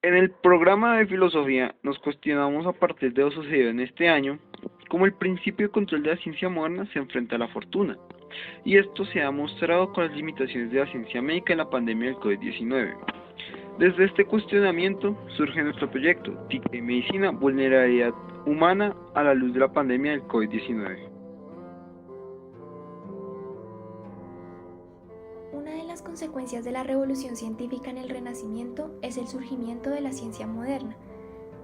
En el programa de filosofía nos cuestionamos a partir de lo sucedido en este año cómo el principio de control de la ciencia moderna se enfrenta a la fortuna, y esto se ha mostrado con las limitaciones de la ciencia médica en la pandemia del COVID-19. Desde este cuestionamiento surge nuestro proyecto, TIC de Medicina, Vulnerabilidad Humana a la luz de la pandemia del COVID-19. Una de las consecuencias de la revolución científica en el Renacimiento es el surgimiento de la ciencia moderna.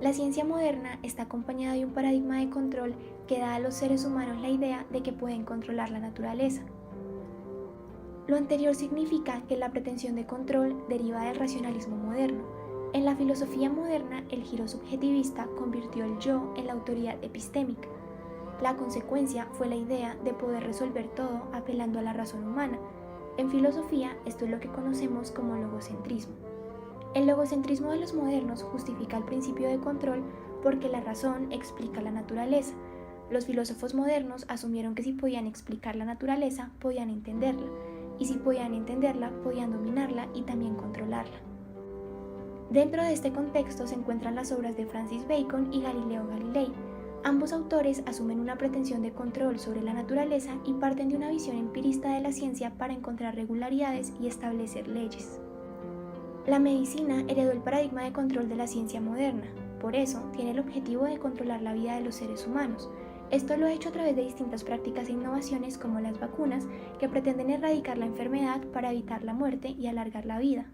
La ciencia moderna está acompañada de un paradigma de control que da a los seres humanos la idea de que pueden controlar la naturaleza. Lo anterior significa que la pretensión de control deriva del racionalismo moderno. En la filosofía moderna, el giro subjetivista convirtió el yo en la autoridad epistémica. La consecuencia fue la idea de poder resolver todo apelando a la razón humana. En filosofía, esto es lo que conocemos como logocentrismo. El logocentrismo de los modernos justifica el principio de control porque la razón explica la naturaleza. Los filósofos modernos asumieron que si podían explicar la naturaleza, podían entenderla, y si podían entenderla, podían dominarla y también controlarla. Dentro de este contexto se encuentran las obras de Francis Bacon y Galileo Galilei. Ambos autores asumen una pretensión de control sobre la naturaleza y parten de una visión empirista de la ciencia para encontrar regularidades y establecer leyes. La medicina heredó el paradigma de control de la ciencia moderna, por eso tiene el objetivo de controlar la vida de los seres humanos. Esto lo ha hecho a través de distintas prácticas e innovaciones como las vacunas, que pretenden erradicar la enfermedad para evitar la muerte y alargar la vida.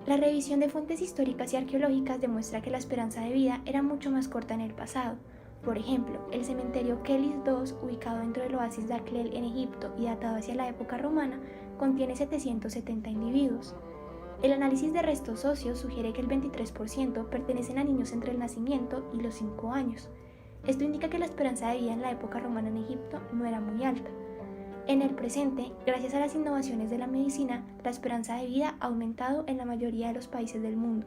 La revisión de fuentes históricas y arqueológicas demuestra que la esperanza de vida era mucho más corta en el pasado. Por ejemplo, el cementerio Kelis II, ubicado dentro del oasis de Aklel en Egipto y datado hacia la época romana, contiene 770 individuos. El análisis de restos óseos sugiere que el 23% pertenecen a niños entre el nacimiento y los 5 años. Esto indica que la esperanza de vida en la época romana en Egipto no era muy alta. En el presente, gracias a las innovaciones de la medicina, la esperanza de vida ha aumentado en la mayoría de los países del mundo.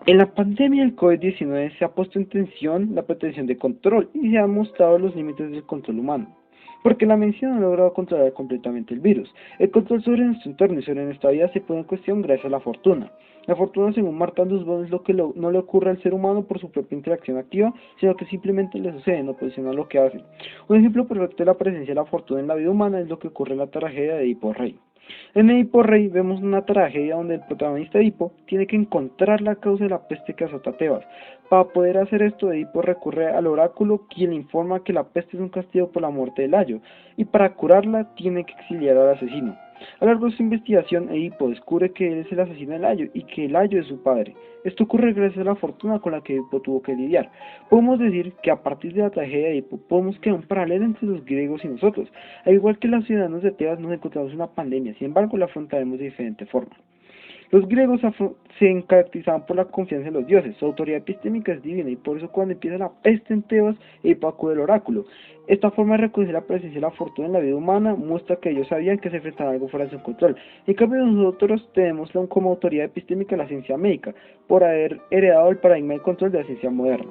En la pandemia del COVID-19 se ha puesto en tensión la pretensión de control y se han mostrado los límites del control humano, porque la medicina no ha logrado controlar completamente el virus. El control sobre nuestro entorno y sobre nuestra vida se pone en cuestión gracias a la fortuna. La fortuna, según Marta Nussbaum, es lo que no le ocurre al ser humano por su propia interacción activa, sino que simplemente le sucede en oposición a lo que hace. Un ejemplo perfecto de la presencia de la fortuna en la vida humana es lo que ocurre en la tragedia de Edipo Rey. En Edipo Rey vemos una tragedia donde el protagonista Edipo tiene que encontrar la causa de la peste que azota Tebas. Para poder hacer esto, Edipo recurre al oráculo, quien le informa que la peste es un castigo por la muerte de Layo, y para curarla tiene que exiliar al asesino. A lo largo de su investigación, Edipo descubre que él es el asesino de Layo y que Layo es su padre. Esto ocurre gracias a la fortuna con la que Edipo tuvo que lidiar. Podemos decir que a partir de la tragedia de Edipo podemos crear un paralelo entre los griegos y nosotros. Al igual que los ciudadanos de Tebas nos encontramos en una pandemia, sin embargo la afrontaremos de diferente forma. Los griegos se caracterizaban por la confianza en los dioses, su autoridad epistémica es divina y por eso cuando empieza la peste en Tebas, Edipo acude al oráculo. Esta forma de reconocer la presencia de la fortuna en la vida humana muestra que ellos sabían que se enfrentaba a algo fuera de su control. En cambio nosotros tenemos como autoridad epistémica la ciencia médica, por haber heredado el paradigma de control de la ciencia moderna.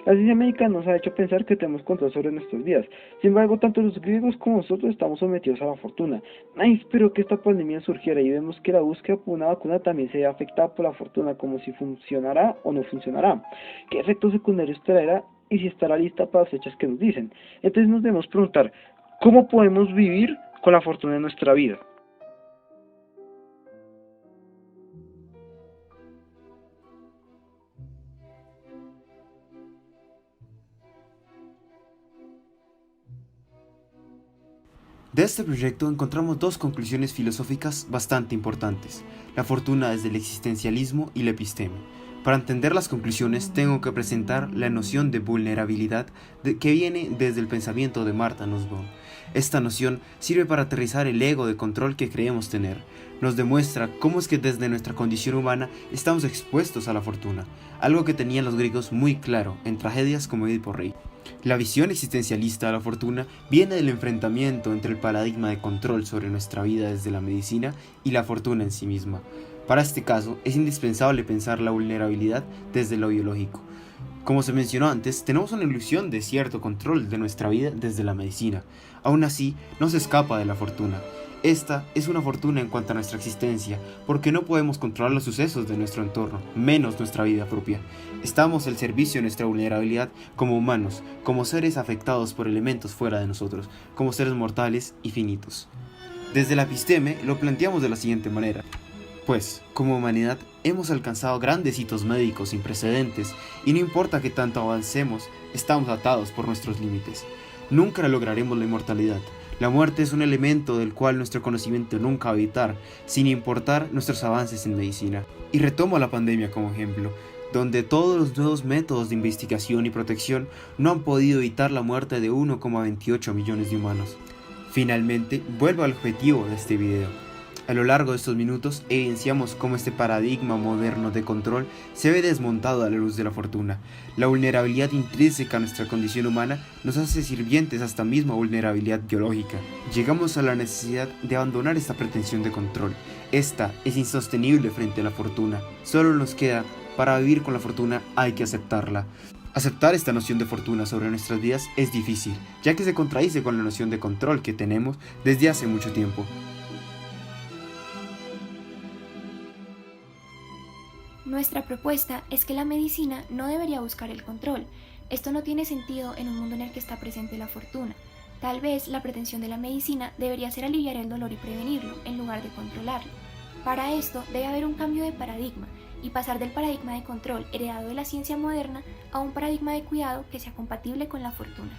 La ciencia médica nos ha hecho pensar que tenemos control sobre nuestras vidas. Sin embargo, tanto los griegos como nosotros estamos sometidos a la fortuna. Nadie esperó que esta pandemia surgiera y vemos que la búsqueda por una vacuna también se ve afectada por la fortuna, como si funcionará o no funcionará, qué efectos secundarios traerá y si estará lista para las fechas que nos dicen. Entonces nos debemos preguntar, ¿cómo podemos vivir con la fortuna en nuestra vida? De este proyecto encontramos dos conclusiones filosóficas bastante importantes, la fortuna desde el existencialismo y la episteme. Para entender las conclusiones tengo que presentar la noción de vulnerabilidad que viene desde el pensamiento de Marta Nussbaum. Esta noción sirve para aterrizar el ego de control que creemos tener. Nos demuestra cómo es que desde nuestra condición humana estamos expuestos a la fortuna, algo que tenían los griegos muy claro en tragedias como Edipo Rey. La visión existencialista de la fortuna viene del enfrentamiento entre el paradigma de control sobre nuestra vida desde la medicina y la fortuna en sí misma. Para este caso, es indispensable pensar la vulnerabilidad desde lo biológico. Como se mencionó antes, tenemos una ilusión de cierto control de nuestra vida desde la medicina. Aún así, no se escapa de la fortuna. Esta es una fortuna en cuanto a nuestra existencia, porque no podemos controlar los sucesos de nuestro entorno, menos nuestra vida propia. Estamos al servicio de nuestra vulnerabilidad como humanos, como seres afectados por elementos fuera de nosotros, como seres mortales y finitos. Desde la episteme lo planteamos de la siguiente manera. Pues, como humanidad, hemos alcanzado grandes hitos médicos sin precedentes, y no importa que tanto avancemos, estamos atados por nuestros límites. Nunca lograremos la inmortalidad. La muerte es un elemento del cual nuestro conocimiento nunca va a evitar, sin importar nuestros avances en medicina. Y retomo la pandemia como ejemplo, donde todos los nuevos métodos de investigación y protección no han podido evitar la muerte de 1,28 millones de humanos. Finalmente, vuelvo al objetivo de este video. A lo largo de estos minutos evidenciamos cómo este paradigma moderno de control se ve desmontado a la luz de la fortuna. La vulnerabilidad intrínseca a nuestra condición humana nos hace sirvientes a esta misma vulnerabilidad biológica. Llegamos a la necesidad de abandonar esta pretensión de control. Esta es insostenible frente a la fortuna. Solo nos queda, para vivir con la fortuna hay que aceptarla. Aceptar esta noción de fortuna sobre nuestras vidas es difícil, ya que se contradice con la noción de control que tenemos desde hace mucho tiempo. Nuestra propuesta es que la medicina no debería buscar el control. Esto no tiene sentido en un mundo en el que está presente la fortuna. Tal vez la pretensión de la medicina debería ser aliviar el dolor y prevenirlo, en lugar de controlarlo. Para esto debe haber un cambio de paradigma y pasar del paradigma de control heredado de la ciencia moderna a un paradigma de cuidado que sea compatible con la fortuna.